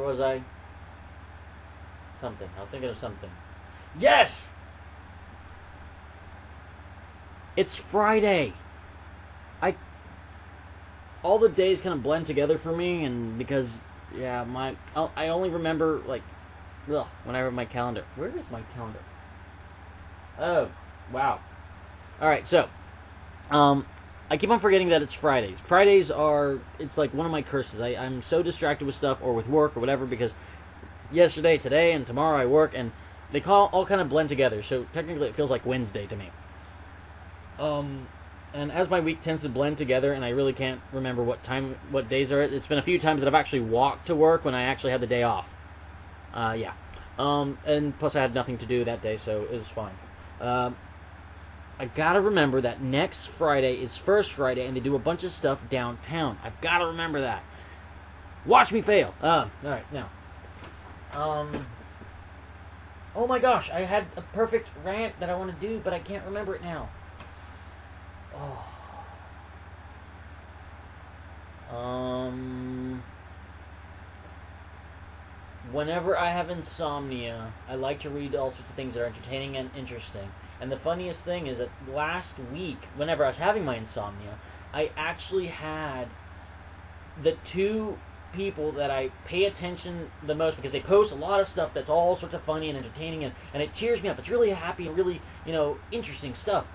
was I? Something. I was thinking of something. Yes! It's Friday. All the days kind of blend together for me, and because, yeah, I only remember, like, when I read my calendar. Where is my calendar? Oh, wow. Alright, so, I keep on forgetting that it's Fridays. Fridays are, it's like one of my curses. I'm so distracted with stuff, or with work, or whatever, because yesterday, today, and tomorrow I work, and they all kind of blend together, so technically it feels like Wednesday to me. And as my week tends to blend together, and I really can't remember what days are it. It's been a few times that I've actually walked to work when I actually had the day off. Yeah. And plus I had nothing to do that day, so it was fine. I gotta remember that next Friday is First Friday, and they do a bunch of stuff downtown. I've gotta remember that. Watch me fail. Alright, now. Oh my gosh, I had a perfect rant that I want to do, but I can't remember it now. Whenever I have insomnia, I like to read all sorts of things that are entertaining and interesting. And the funniest thing is that last week, whenever I was having my insomnia, I actually had the two people that I pay attention the most, because they post a lot of stuff that's all sorts of funny and entertaining, and it cheers me up. It's really happy and really, interesting stuff.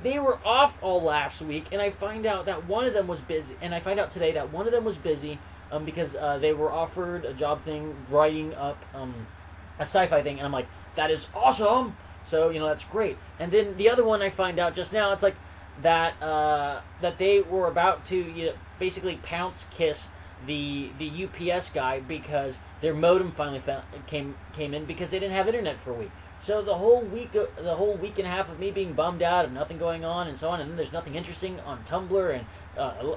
They were off all last week, and I find out that one of them was busy. And I find out today that one of them was busy because they were offered a job thing, writing up a sci-fi thing, and I'm like, that is awesome. So that's great. And then the other one I find out just now, it's like that they were about to basically pounce kiss the UPS guy because their modem finally came in because they didn't have internet for a week. So the whole week and a half of me being bummed out, of nothing going on, and so on, and then there's nothing interesting on Tumblr, and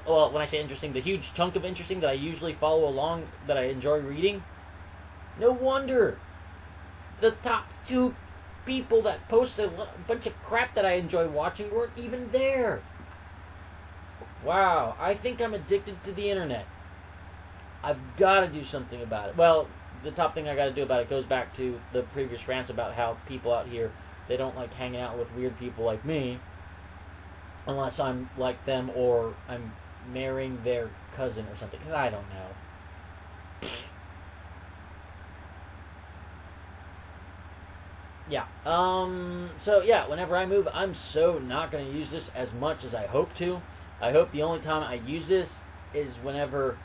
well, when I say interesting, the huge chunk of interesting that I usually follow along, that I enjoy reading. No wonder the top two people that post a bunch of crap that I enjoy watching weren't even there. Wow, I think I'm addicted to the internet. I've got to do something about it. Well, the top thing I got to do about it goes back to the previous rants about how people out here, they don't like hanging out with weird people like me unless I'm like them or I'm marrying their cousin or something. I don't know. Yeah. So yeah, whenever I move, I'm so not going to use this as much as I hope to. I hope the only time I use this is whenever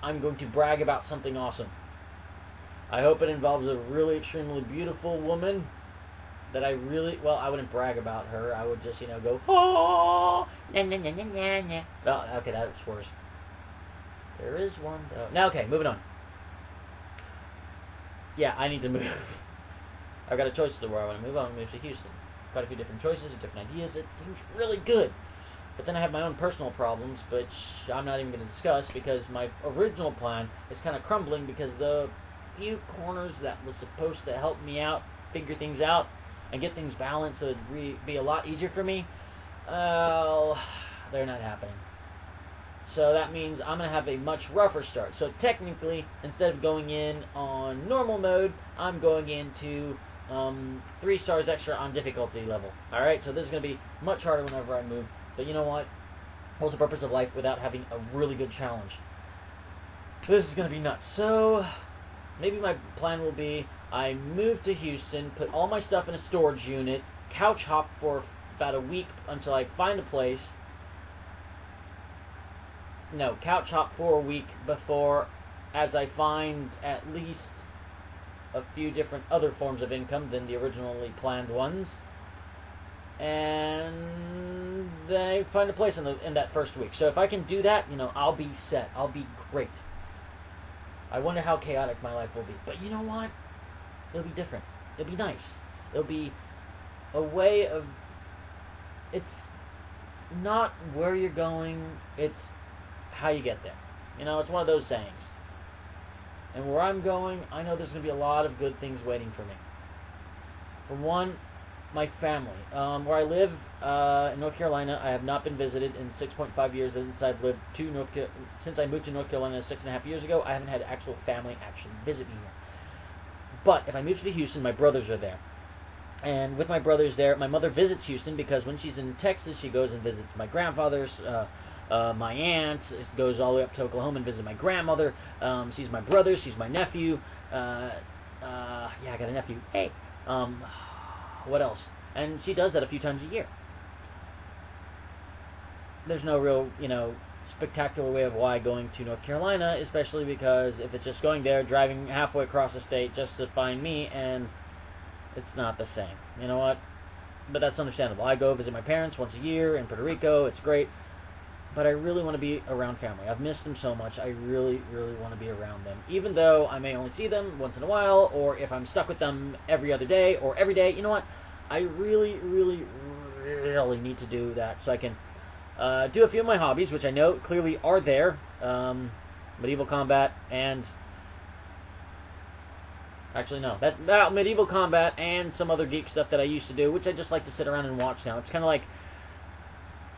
I'm going to brag about something awesome. I hope it involves a really extremely beautiful woman that I wouldn't brag about her. I would just, go, oh, na na na na na na. Oh, okay, that's worse. There is one, though. Now, okay, moving on. Yeah, I need to move. I've got a choice as to where I want to move. I want to move to Houston. Quite a few different choices, different ideas. It seems really good. But then I have my own personal problems, which I'm not even going to discuss because my original plan is kind of crumbling because the few corners that was supposed to help me out, figure things out, and get things balanced so it'd be a lot easier for me, they're not happening. So that means I'm going to have a much rougher start. So technically, instead of going in on normal mode, I'm going into 3 stars extra on difficulty level. Alright, so this is going to be much harder whenever I move. But you know what? What's the purpose of life without having a really good challenge? This is going to be nuts. So maybe my plan will be I move to Houston, put all my stuff in a storage unit, couch hop for about a week until I find a place. No, couch hop for a week before, as I find at least a few different other forms of income than the originally planned ones. And then I find a place in that first week. So if I can do that, I'll be set. I'll be great. I wonder how chaotic my life will be. But you know what? It'll be different. It'll be nice. It'll be a way of... It's not where you're going, it's how you get there. It's one of those sayings. And where I'm going, I know there's going to be a lot of good things waiting for me. For one, my family. Where I live in North Carolina, I have not been visited in 6.5 years since I moved to North Carolina 6.5 years ago. I haven't had actual family actually visit me here. But if I move to Houston, my brothers are there. And with my brothers there, my mother visits Houston because when she's in Texas, she goes and visits my grandfather's, my aunt, goes all the way up to Oklahoma and visits my grandmother, sees my brother, sees my nephew. Yeah, I got a nephew. Hey. What else? And she does that a few times a year. There's no real, spectacular way of why going to North Carolina, especially because if it's just going there, driving halfway across the state just to find me, and it's not the same. You know what? But that's understandable. I go visit my parents once a year in Puerto Rico. It's great. But I really want to be around family. I've missed them so much. I really, really want to be around them. Even though I may only see them once in a while, or if I'm stuck with them every other day, or every day, you know what? I really, really, really need to do that so I can do a few of my hobbies, which I know clearly are there. Medieval combat and... Actually, no. That medieval combat and some other geek stuff that I used to do, which I just like to sit around and watch now. It's kind of like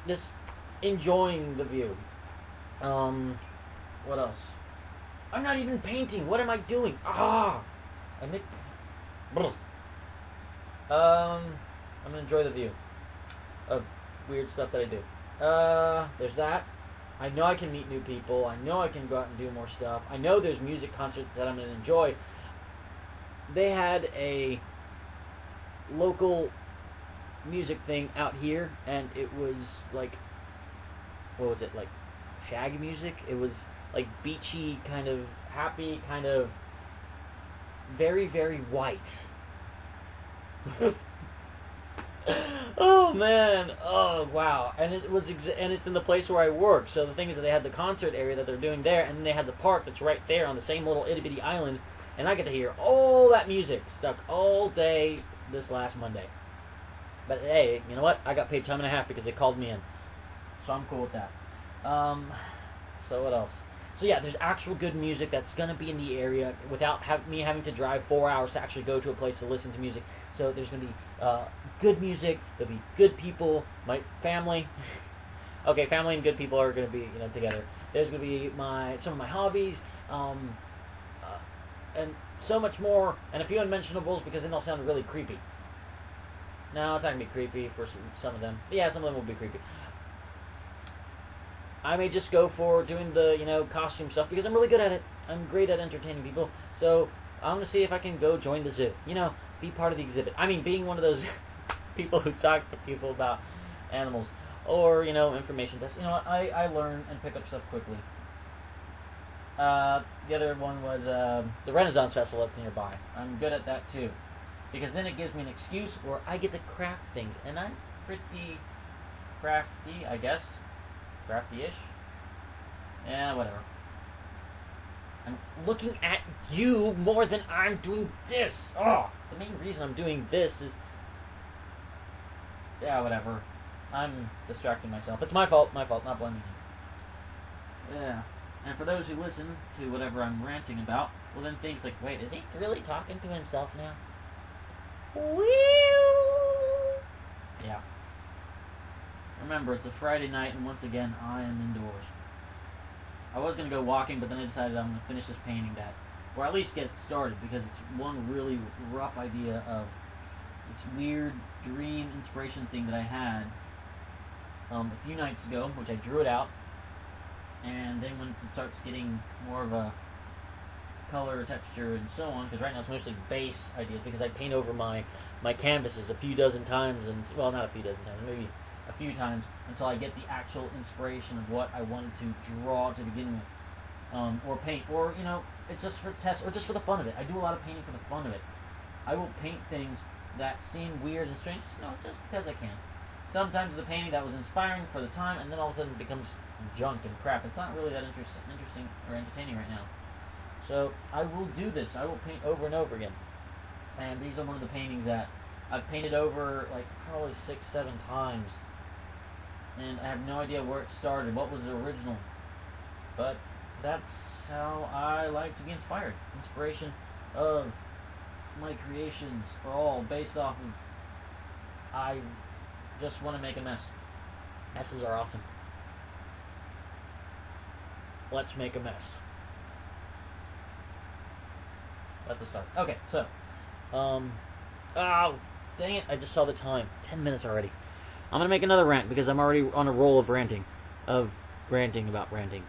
just enjoying the view. What else? I'm not even painting. What am I doing? I make... I'm gonna enjoy the view of weird stuff that I do. There's that. I know I can meet new people. I know I can go out and do more stuff. I know there's music concerts that I'm gonna enjoy. They had a local music thing out here, and it was like, what was it, like shag music? It was like beachy, kind of happy, kind of very, very white. Oh man! Oh wow! And it was, and it's in the place where I work. So the thing is that they had the concert area that they're doing there, and then they had the park that's right there on the same little itty bitty island. And I get to hear all that music stuck all day this last Monday. But hey, you know what? I got paid time and a half because they called me in. So I'm cool with that. So what else? So yeah, there's actual good music that's going to be in the area without me having to drive 4 hours to actually go to a place to listen to music. So there's going to be good music. There'll be good people. My family. Okay, family and good people are going to be together. There's going to be some of my hobbies. And so much more, and a few unmentionables because then they'll sound really creepy. No, it's not going to be creepy for some of them. But yeah, some of them will be creepy. I may just go for doing the, costume stuff because I'm really good at it. I'm great at entertaining people. So I'm going to see if I can go join the zoo. Be part of the exhibit. I mean, being one of those people who talk to people about animals or, information tests. I learn and pick up stuff quickly. The other one was the Renaissance Festival that's nearby. I'm good at that too, because then it gives me an excuse where I get to craft things, and I'm pretty crafty, I guess. Crafty-ish. Yeah, whatever. I'm looking at you more than I'm doing this. Oh, the main reason I'm doing this is... Yeah, whatever. I'm distracting myself. It's my fault, not blaming you. Yeah. And for those who listen to whatever I'm ranting about, well then things like, wait, is he really talking to himself now? Yeah. Remember, it's a Friday night, and once again, I am indoors. I was going to go walking, but then I decided I'm going to finish this painting or at least get it started, because it's one really rough idea of this weird dream inspiration thing that I had a few nights ago, which I drew it out. And then when it starts getting more of a color, texture, and so on, because right now it's mostly base ideas, because I paint over my canvases a few dozen times, and well, not a few dozen times, maybe a few times, until I get the actual inspiration of what I wanted to draw to begin with, or paint, or, it's just for test, or just for the fun of it. I do a lot of painting for the fun of it. I will paint things that seem weird and strange, just because I can. Sometimes the painting that was inspiring for the time, and then all of a sudden it becomes junk and crap. It's not really that interesting or entertaining right now. So I will do this. I will paint over and over again. And these are one of the paintings that I've painted over like probably 6-7 times. And I have no idea where it started, what was the original. But that's how I like to be inspired. Inspiration of my creations are all based off of I just want to make a mess. Messes are awesome. Let's make a mess. Let's start. Okay, so, oh, dang it! I just saw the time. 10 minutes already. I'm gonna make another rant because I'm already on a roll of ranting about ranting.